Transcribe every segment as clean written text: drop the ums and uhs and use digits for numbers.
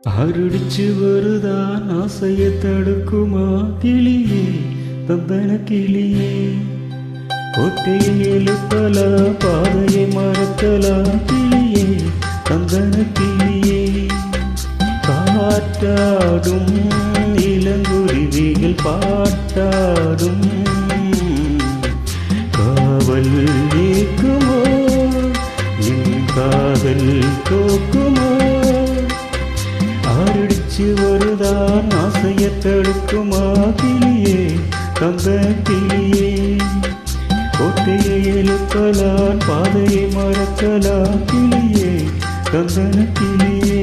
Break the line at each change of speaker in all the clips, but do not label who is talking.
அருடிச்சு வருதான் ஆசைய தடுக்குமா கிளியே தந்தன கிளியே. கோட்டையை எழுப்பலா பாதையை மறக்கலா கிளியே தந்தன கிளியே. காற்றாடும் இளங்குருவிகள் பாட்டாடும் காவல் நீக்குமோ என் காதல் தோக்குமோ. ஆரடிச்சு வருதான் ஆசைய தடுக்குமா கிளியே தந்த கிளியே. கோட்டையை எழுப்பலாம் பாதையை மறக்கலாம் கிளியே தந்தன கிளியே.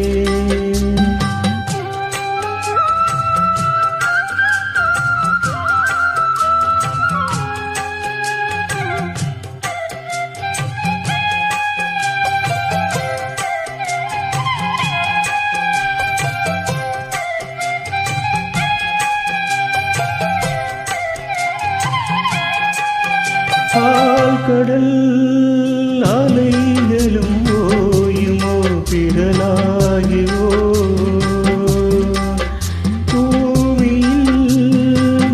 கடல் அலைகளும் ஓயுமோ பிறலாகிவோ. பூமியில்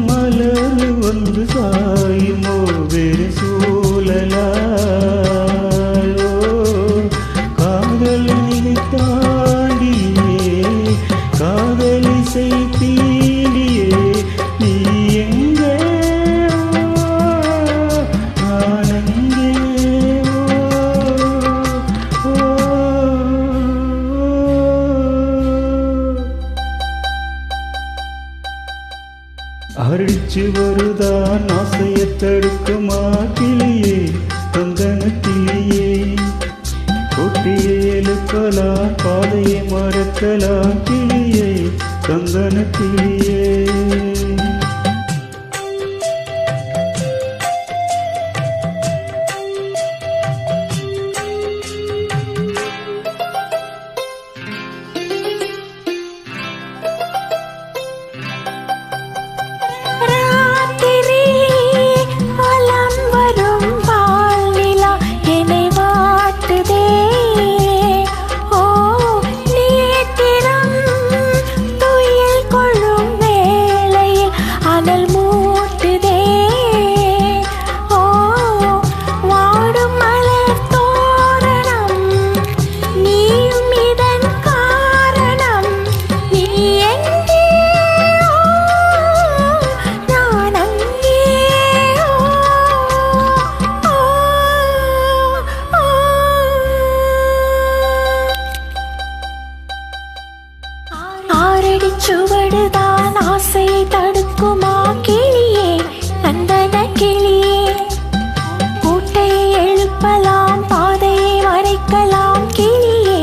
மலர் வந்து சாயுமோ வெறு சூழலாயோ. காதலினை தாண்டியே காதலிசை தீண்டியே நீ எங்கே அடிச்சு வருதான் ஆசைய தடுக்குமா கிளியே தந்தன கிளியே. கொட்டியை எழுப்பலாம் பாதையை மறக்கலாம் கிளியே தந்தன கிளியே.
சுவடுதான் ஆசை தடுக்குமா கிளியே தந்தன கிளியே. கூட்டையை எழுப்பலாம் பாதையை மறைக்கலாம் கிளியே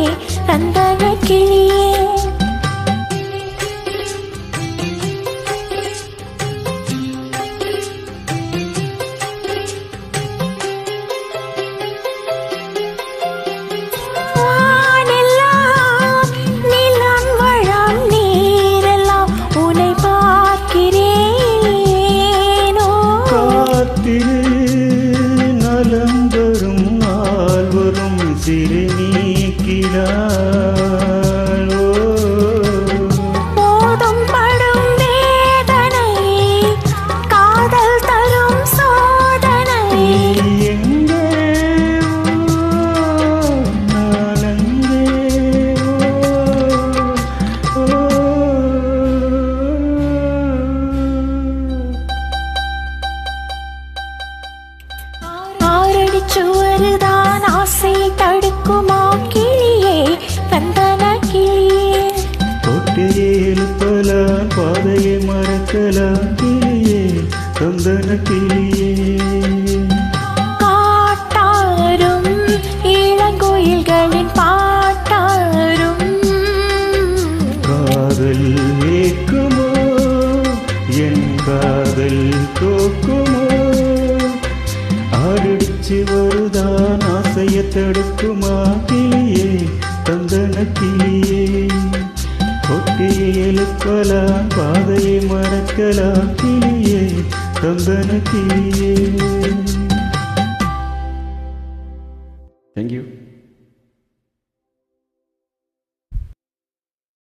தந்தன கிளியே.
நலம்பெறும் நாள் வரும் சிறு நீக்கினாளோ.
போதும் படும் வேதனை காதல் தரும் சோதனை.
எங்கே நானங்கே
சுவருதான் ஆசை தடுக்குமா கிளியே தந்தன கிளியே.
கொட்டையை எழுப்பலாம் பாதையை மறக்கலாம் கிளியே தந்தன கிளியே.
காட்டாரும் இளங்கோயில்களின் பாட்டாரும்
காதல் ஏக்குமோ என் காதல் தோக்குமோ. ஆரடிச்சு வருதான் ஆசைய தடுக்குமா கிளியே தந்தன கிளியே. கொட்டையை எழுப்பலாம் பாதையை மறக்கலாம் கிளியே தந்தன கிளியே. Thank you.